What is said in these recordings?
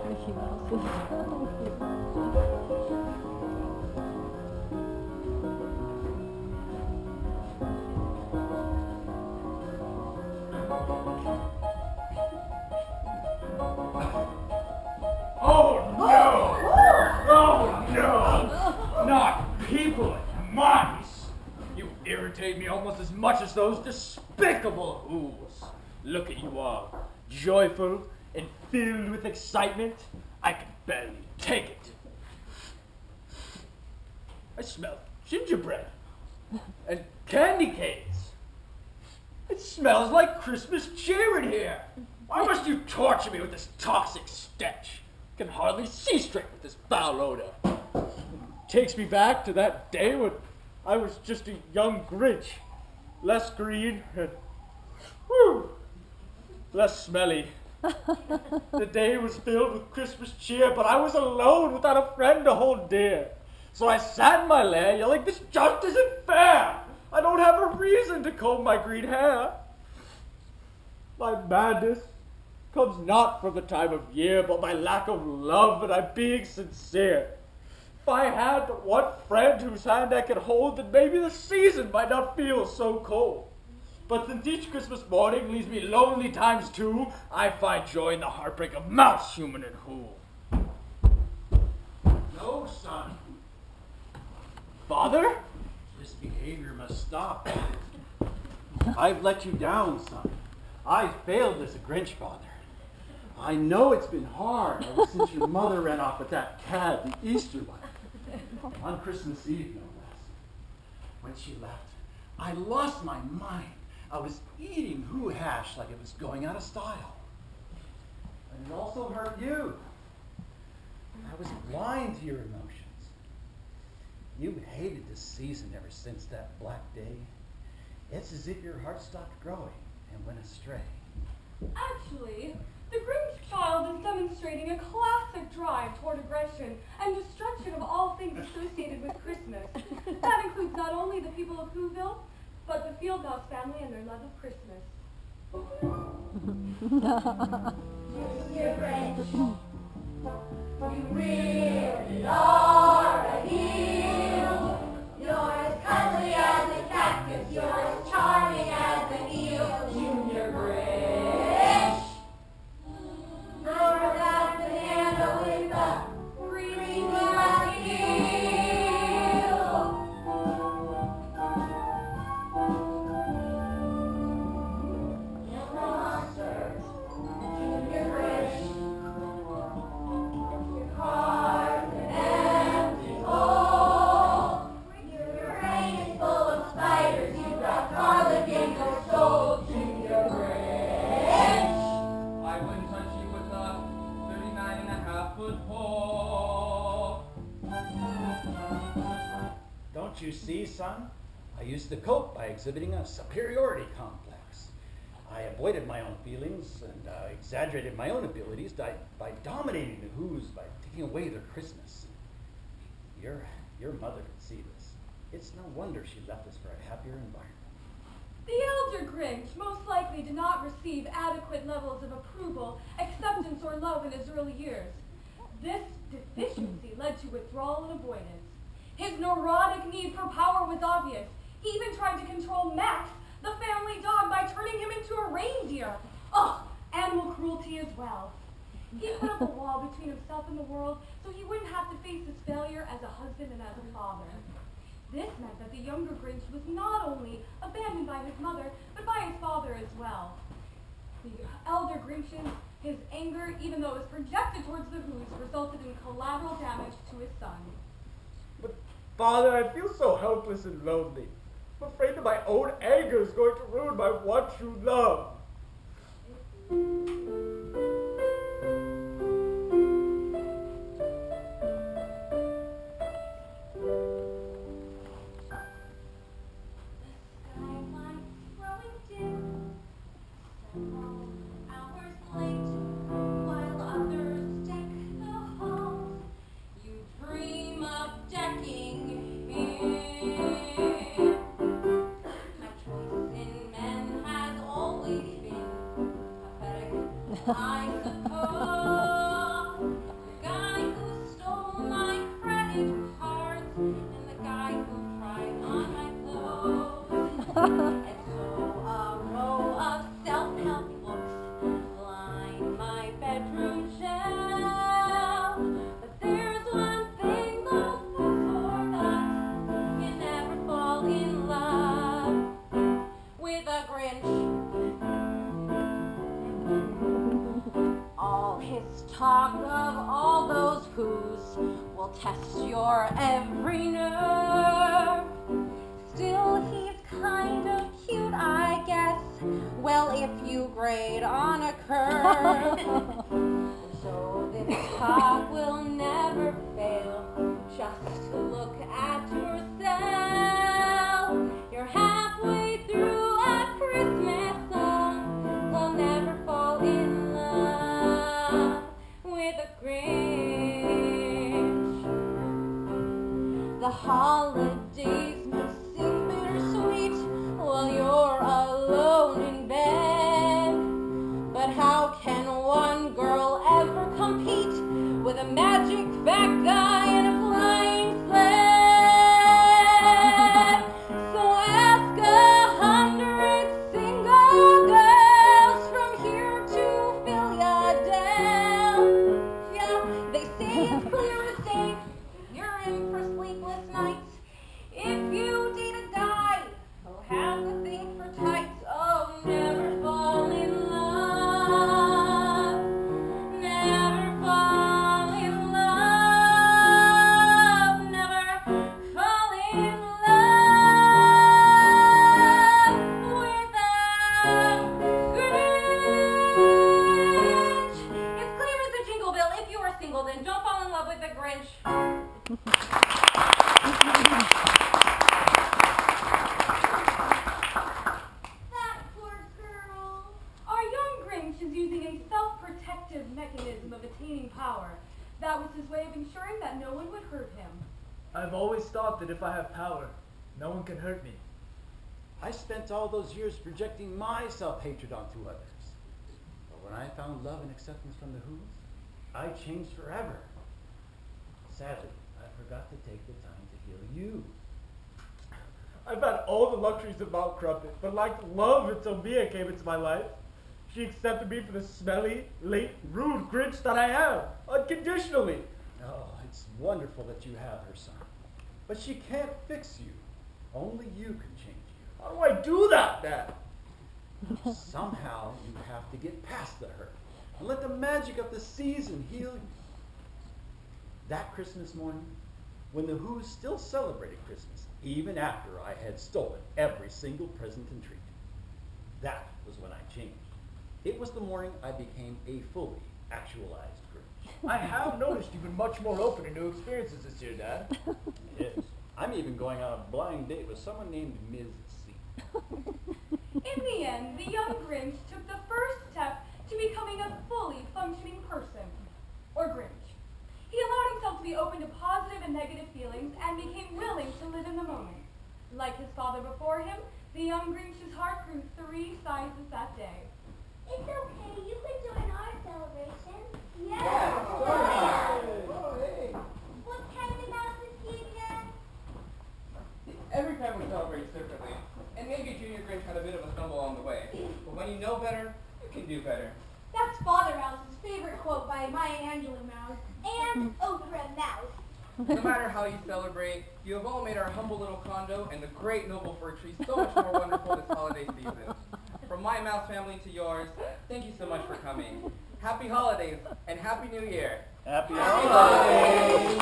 Mickey Mouse. Oh no! Oh no! Not people and mice! You irritate me almost as much as those despicable Who's. Look at you all, joyful and filled with excitement. I can barely take it. I smell gingerbread and candy canes. It smells like Christmas cheer in here. Why must you torture me with this toxic stench? I can hardly see straight with this foul odor. It takes me back to that day when I was just a young Grinch, less green and less smelly. The day was filled with Christmas cheer, but I was alone without a friend to hold dear. So I sat in my lair yelling, "This just isn't fair! I don't have a reason to comb my green hair." My madness comes not from the time of year, but my lack of love, and I'm being sincere. If I had but one friend whose hand I could hold, then maybe the season might not feel so cold. But since each Christmas morning leaves me lonely times two, I find joy in the heartbreak of mouse, human, and who. No, son. Father? This behavior must stop. I've let you down, son. I failed as a Grinch father. I know it's been hard ever since your mother ran off with that cad, the Easter one. On Christmas Eve, no less. When she left, I lost my mind. I was eating Who hash like it was going out of style. And it also hurt you. I was blind to your emotions. You hated this season ever since that black day. It's as if your heart stopped growing and went astray. Actually, the Grinch child is demonstrating a classic drive toward aggression and destruction of all things associated with Christmas. That includes not only the people of Whoville, but the Fieldmouse family and their love of Christmas. Dear Grinch, you really are a heel. You're as cuddly as a cactus, you're as charming as an eel. Junior Grinch, you're that banana with a green black heel. You're a monster, Junior Grinch. Your heart's an empty hole. Your brain is full of spiders. You've got garlic in your soul, Junior Grinch. I wouldn't touch you with a 39.5-foot pole. Don't you see, son? I used to cope by exhibiting a superiority complex. I avoided my own feelings and exaggerated my own abilities by dominating the Who's, by taking away their Christmas. Your mother could see this. It's no wonder she left us for a happier environment. The elder Grinch most likely did not receive adequate levels of approval, acceptance, or love in his early years. This deficiency led to withdrawal and avoidance. His neurotic need for power was obvious. He even tried to control Max, the family dog, by turning him into a reindeer. Ugh, animal cruelty as well. He put up a wall between himself and the world so he wouldn't have to face his failure as a husband and as a father. This meant that the younger Grinch was not only abandoned by his mother, but by his father as well. The elder Grinch's his anger, even though it was projected towards the Who's, resulted in collateral damage to his son. But, Father, I feel so helpless and lonely. I'm afraid that my own anger is going to ruin my one true love. Decking I suppose. The guy who stole my credit cards and the guy who tried on my clothes. And so a row of self-help books line my bedroom shelf. But there's one thing those books forgot: you never fall in love with a Grinch. All his talk of all those who's will test your every nerve. Still, he's kind of cute, I guess. Well, if you grade on a curve. So this talk will never fail. Just look at yourself. You're halfway through a Christmas song. So never fall in love with a Grinch. The holidays may seem bittersweet while you're alone in bed. But how can one girl ever compete with a magic fat guy in a flying sled? So ask 100 single girls from here to Philadelphia. They say it's clear as day you're in for sleepless nights. If you date a guy who has a thing for tights, oh, never fall in love. Never fall in love. Never fall in love with a Grinch. It's clear as a jingle bell. If you are single, then don't fall in love with a Grinch. That poor girl. Our young Grinch is using a self-protective mechanism of attaining power. That was his way of ensuring that no one would hurt him. I've always thought that if I have power, no one can hurt me. I spent all those years projecting my self-hatred onto others. But when I found love and acceptance from the Who's, I changed forever. Sadly, I forgot to take the time to heal you. I've had all the luxuries of Mount Crumpet, but lacked love until Mia came into my life. She accepted me for the smelly, late, rude Grinch that I am, unconditionally. Oh, it's wonderful that you have her, son. But she can't fix you. Only you can change you. How do I do that, Dad? Somehow you have to get past the hurt and let the magic of the season heal you. That Christmas morning, when the Who's still celebrated Christmas, even after I had stolen every single present and treat, that was when I changed. It was the morning I became a fully actualized Grinch. I have noticed you've been much more open to new experiences this year, Dad. Yes. I'm even going on a blind date with someone named Ms. C. In the end, the young Grinch took the first step to becoming a fully functioning person, or Grinch. He allowed himself to be open to positive and negative feelings and became willing to live in the moment. Like his father before him, the young Grinch's heart grew 3 sizes that day. It's okay, you can join our celebration. Yeah, Oh, hey. What kind of mouse is he again? Every family celebrates differently, and maybe Junior Grinch had a bit of a stumble on the way. But when you know better, you can do better. That's Father Mouse's favorite quote by Maya Angelou Mouse and Oprah Mouse. No matter how you celebrate, you have all made our humble little condo and the great noble fir tree so much more wonderful this holiday season. From my mouse family to yours, thank you so much for coming. Happy holidays and Happy New Year. Happy holidays.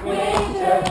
Winter,